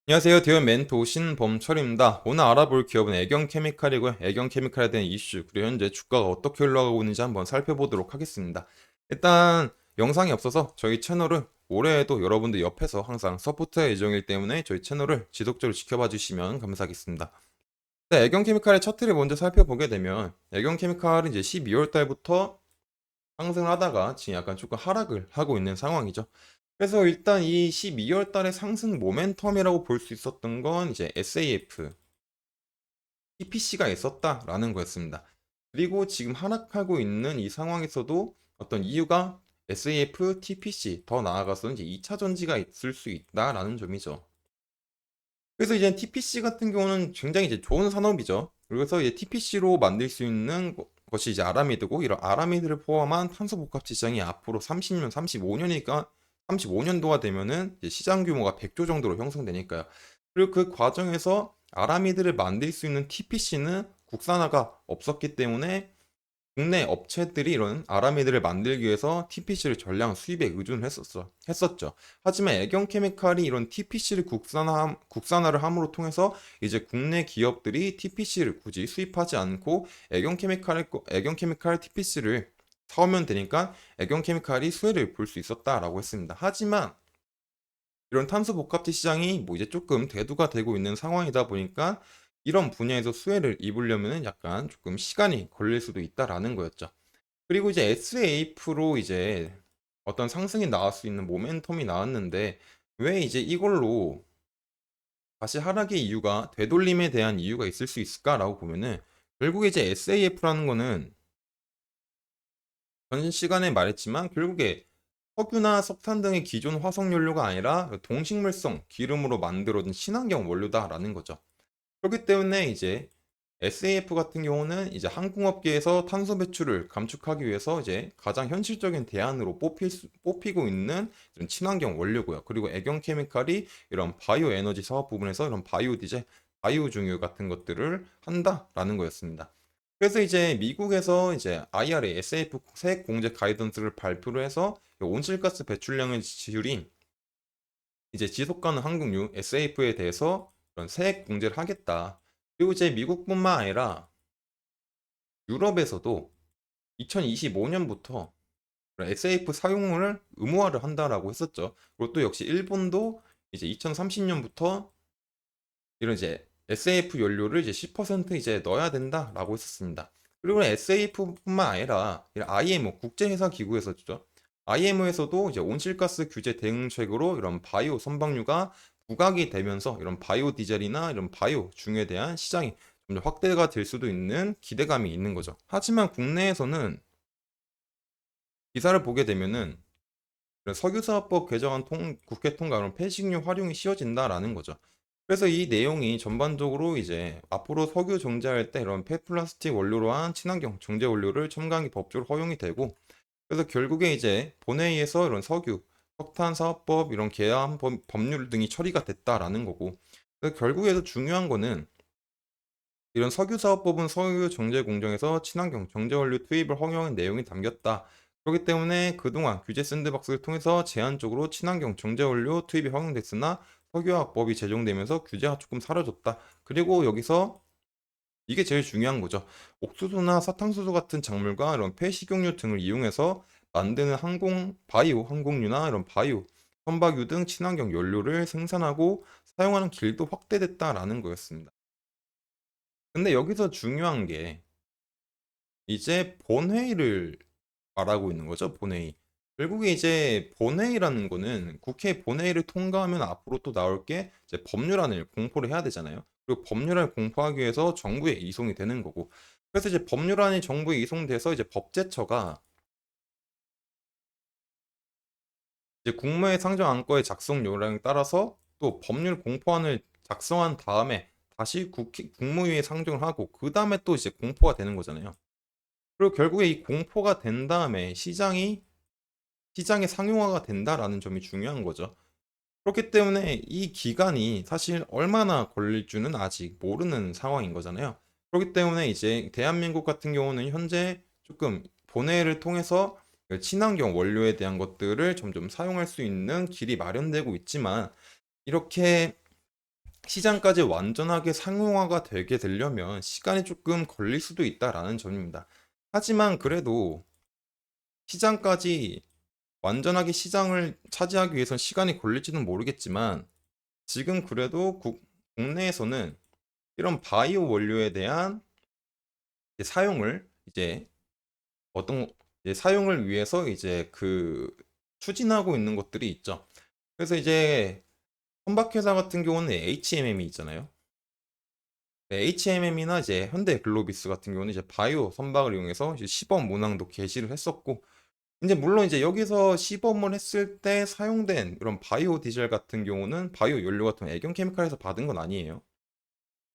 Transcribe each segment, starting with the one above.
안녕하세요. 대현 멘토 신범철입니다. 오늘 알아볼 기업은 애경케미칼이고요. 애경케미칼에 대한 이슈, 그리고 현재 주가가 어떻게 흘러가고 있는지 한번 살펴보도록 하겠습니다. 일단 영상이 없어서 저희 채널을 올해에도 여러분들 옆에서 항상 서포트할 예정이기 때문에 저희 채널을 지속적으로 지켜봐 주시면 감사하겠습니다. 네, 애경케미칼의 차트를 먼저 살펴보게 되면 애경케미칼은 이제 12월 달부터 상승을 하다가 지금 약간 조금 하락을 하고 있는 상황이죠. 그래서 일단 이 12월 달에 상승 모멘텀이라고 볼 수 있었던 건 이제 SAF, TPC가 있었다라는 거였습니다. 그리고 지금 하락하고 있는 이 상황에서도 어떤 이유가 SAF, TPC, 더 나아가서는 이제 2차 전지가 있을 수 있다라는 점이죠. 그래서 이제 TPC 같은 경우는 굉장히 이제 좋은 산업이죠. 그래서 이제 TPC로 만들 수 있는 것이 이제 아라미드고, 이런 아라미드를 포함한 탄소복합 시장이 앞으로 30년, 35년이니까 35년도가 되면은 이제 시장 규모가 100조 정도로 형성되니까요. 그리고 그 과정에서 아라미드를 만들 수 있는 TPC는 국산화가 없었기 때문에 국내 업체들이 이런 아라미드를 만들기 위해서 TPC를 전량 수입에 의존을 했었죠. 하지만 애경케미칼이 이런 TPC를 국산화를 함으로 통해서 이제 국내 기업들이 TPC를 굳이 수입하지 않고 애경케미칼 TPC를 사오면 되니까 애경케미칼이 수혜를 볼 수 있었다라고 했습니다. 하지만 이런 탄소 복합재 시장이 뭐 이제 조금 대두가 되고 있는 상황이다 보니까 이런 분야에서 수혜를 입으려면 약간 조금 시간이 걸릴 수도 있다라는 거였죠. 그리고 이제 SAF로 이제 어떤 상승이 나올 수 있는 모멘텀이 나왔는데, 왜 이제 이걸로 다시 하락의 이유가, 되돌림에 대한 이유가 있을 수 있을까라고 보면은, 결국에 이제 SAF라는 거는 전 시간에 말했지만 결국에 석유나 석탄 등의 기존 화석 연료가 아니라 동식물성 기름으로 만들어진 친환경 원료다라는 거죠. 그렇기 때문에 이제 SAF 같은 경우는 이제 항공업계에서 탄소 배출을 감축하기 위해서 이제 가장 현실적인 대안으로 뽑히고 있는 이런 친환경 원료고요. 그리고 애경케미칼이 이런 바이오 에너지 사업 부분에서 이런 바이오 디젤, 바이오 중유 같은 것들을 한다라는 거였습니다. 그래서 이제 미국에서 이제 IRA, SAF 세액 공제 가이던스를 발표를 해서 온실가스 배출량의 지율이 이제 지속 가능 항공유 SAF에 대해서 그런 세액 공제를 하겠다. 그리고 이제 미국뿐만 아니라 유럽에서도 2025년부터 SAF 사용을 의무화를 한다라고 했었죠. 그리고 또 역시 일본도 이제 2030년부터 이런 이제 SAF 연료를 이제 10% 이제 넣어야 된다라고 했었습니다. 그리고 SAF뿐만 아니라 IMO 국제회사 기구에서죠. IMO에서도 이제 온실가스 규제 대응책으로 이런 바이오 선박류가 부각이 되면서 이런 바이오 디젤이나 이런 바이오 중에 대한 시장이 좀 더 확대가 될 수도 있는 기대감이 있는 거죠. 하지만 국내에서는 기사를 보게 되면은 석유사업법 개정안 국회 통과로 폐식류 활용이 쉬워진다라는 거죠. 그래서 이 내용이 전반적으로 이제 앞으로 석유 정제할 때 이런 폐플라스틱 원료로 한 친환경 정제 원료를 첨가하기 법적으로 허용이 되고, 그래서 결국에 이제 본회의에서 이런 석유, 석탄 사업법 이런 개헌 법률 등이 처리가 됐다라는 거고, 그래서 결국에도 중요한 거는 이런 석유사업법은 석유 정제 공정에서 친환경 정제 원료 투입을 허용한 내용이 담겼다. 그렇기 때문에 그동안 규제 샌드박스를 통해서 제한적으로 친환경 정제 원료 투입이 허용됐으나 석유화학법이 제정되면서 규제가 조금 사라졌다. 그리고 여기서 이게 제일 중요한 거죠. 옥수수나 사탕수수 같은 작물과 이런 폐식용유 등을 이용해서 만드는 바이오 항공유나 이런 바이오 선박유 등 친환경 연료를 생산하고 사용하는 길도 확대됐다라는 거였습니다. 근데 여기서 중요한 게 이제 본회의를 말하고 있는 거죠, 본회의. 결국에 이제 본회의라는 거는 국회 본회의를 통과하면 앞으로 또 나올 게 이제 법률안을 공포를 해야 되잖아요. 그리고 법률안을 공포하기 위해서 정부에 이송이 되는 거고. 그래서 이제 법률안이 정부에 이송돼서 이제 법제처가 이제 국무회 상정안건의 작성 요령에 따라서 또 법률 공포안을 작성한 다음에 다시 국무회의에 상정을 하고 그 다음에 또 이제 공포가 되는 거잖아요. 그리고 결국에 이 공포가 된 다음에 시장의 상용화가 된다라는 점이 중요한 거죠. 그렇기 때문에 이 기간이 사실 얼마나 걸릴 줄은 아직 모르는 상황인 거잖아요. 그렇기 때문에 이제 대한민국 같은 경우는 현재 조금 본회의를 통해서 그 친환경 원료에 대한 것들을 점점 사용할 수 있는 길이 마련되고 있지만, 이렇게 시장까지 완전하게 상용화가 되게 되려면 시간이 조금 걸릴 수도 있다라는 점입니다. 하지만 그래도 시장까지 완전하게 시장을 차지하기 위해선 시간이 걸릴지는 모르겠지만 지금 그래도 국내에서는 이런 바이오 원료에 대한 이제 사용을 이제 어떤 이제 사용을 위해서 이제 추진하고 있는 것들이 있죠. 그래서 이제 선박회사 같은 경우는 HMM이 있잖아요. HMM이나 이제 현대글로비스 같은 경우는 이제 바이오 선박을 이용해서 이제 시범 문항도 게시를 했었고, 이제 물론 이제 여기서 시범을 했을 때 사용된 이런 바이오 디젤 같은 경우는 바이오 연료 같은 애경 케미칼에서 받은 건 아니에요.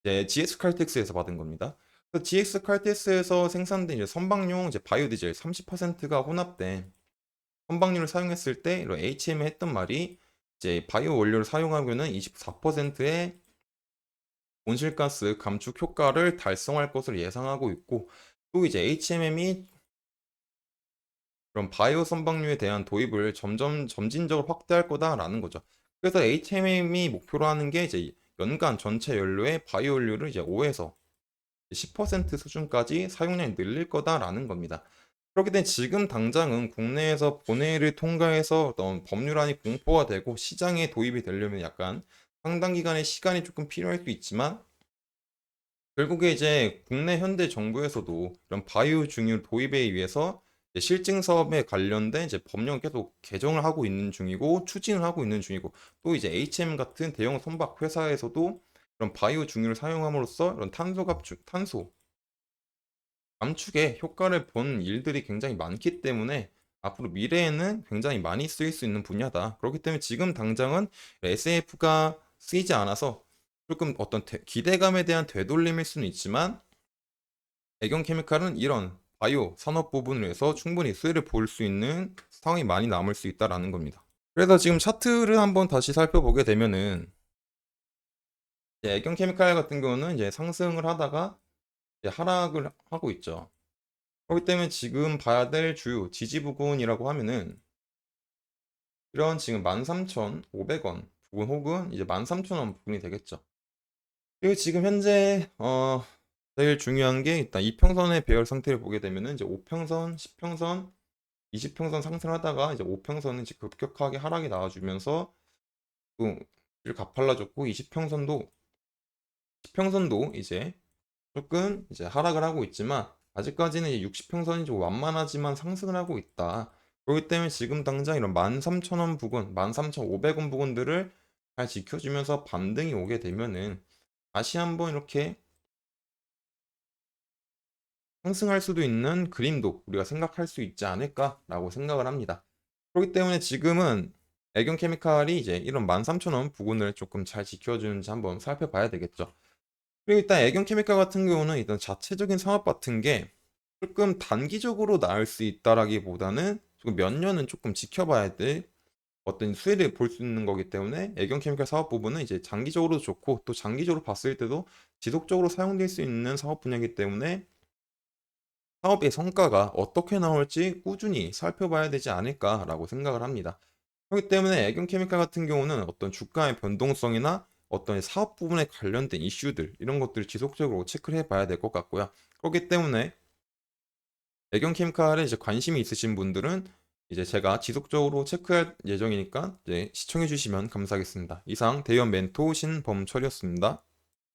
이제 GX 칼텍스에서 받은 겁니다. 그 GX 칼텍스에서 생산된 이제 선박용 이제 바이오 디젤 30%가 혼합된 선박유를 사용했을 때 이런 HM이 했던 말이 이제 바이오 원료를 사용하면은 24%의 온실가스 감축 효과를 달성할 것을 예상하고 있고, 또 이제 HMM이 그런 바이오 선박류에 대한 도입을 점진적으로 확대할 거다라는 거죠. 그래서 HMM이 목표로 하는 게 이제 연간 전체 연료의 바이오 연료를 이제 5에서 10% 수준까지 사용량이 늘릴 거다라는 겁니다. 그렇기 때문에 지금 당장은 국내에서 본회의를 통과해서 어떤 법률안이 공포가 되고 시장에 도입이 되려면 약간 상당 기간의 시간이 조금 필요할 수 있지만, 결국에 이제 국내 현대 정부에서도 이런 바이오 중유 도입에 위해서 이제 실증 사업에 관련된 이제 법령을 계속 개정을 하고 있는 중이고 추진을 하고 있는 중이고, 또 이제 HM 같은 대형 선박 회사에서도 이런 바이오 중유를 사용함으로써 이런 탄소 감축에 효과를 본 일들이 굉장히 많기 때문에 앞으로 미래에는 굉장히 많이 쓰일 수 있는 분야다. 그렇기 때문에 지금 당장은 SAF가 쓰이지 않아서 조금 어떤 기대감에 대한 되돌림일 수는 있지만, 애경 케미칼은 이런 바이오 산업 부분을 위해서 충분히 수혜를 볼 수 있는 상황이 많이 남을 수 있다라는 겁니다. 그래서 지금 차트를 한번 다시 살펴보게 되면은 이제 애경 케미칼 같은 경우는 이제 상승을 하다가 이제 하락을 하고 있죠. 그렇기 때문에 지금 봐야 될 주요 지지 부근이라고 하면은 이런 지금 13,500원 부근 혹은 이제 13,000원 부근이 되겠죠. 그리고 지금 현재 제일 중요한 게 일단 이평선의 배열 상태를 보게 되면은 이제 5평선, 10평선, 20평선 상승하다가 이제 5평선은 이제 급격하게 하락이 나와주면서 또 가팔라졌고, 20평선도 10평선도 이제 조금 이제 하락을 하고 있지만 아직까지는 이제 60평선이 좀 완만하지만 상승을 하고 있다. 그렇기 때문에 지금 당장 이런 13,000원 부근, 13,500원 부근들을 잘 지켜주면서 반등이 오게 되면은 다시 한번 이렇게 상승할 수도 있는 그림도 우리가 생각할 수 있지 않을까라고 생각을 합니다. 그렇기 때문에 지금은 애경 케미칼이 이제 이런 13,000원 부근을 조금 잘 지켜주는지 한번 살펴봐야 되겠죠. 그리고 일단 애경 케미칼 같은 경우는 일단 자체적인 산업 같은 게 조금 단기적으로 나을 수 있다라기보다는 조금 몇 년은 조금 지켜봐야 될 어떤 수혜를 볼 수 있는 거기 때문에 애경 케미칼 사업 부분은 이제 장기적으로 좋고, 또 장기적으로 봤을 때도 지속적으로 사용될 수 있는 사업 분야이기 때문에 사업의 성과가 어떻게 나올지 꾸준히 살펴봐야 되지 않을까라고 생각을 합니다. 그렇기 때문에 애경 케미칼 같은 경우는 어떤 주가의 변동성이나 어떤 사업 부분에 관련된 이슈들 이런 것들을 지속적으로 체크를 해봐야 될 것 같고요. 그렇기 때문에 애경 케미칼에 이제 관심이 있으신 분들은 이제 제가 지속적으로 체크할 예정이니까 이제 시청해 주시면 감사하겠습니다. 이상 대연 멘토 신범철이었습니다.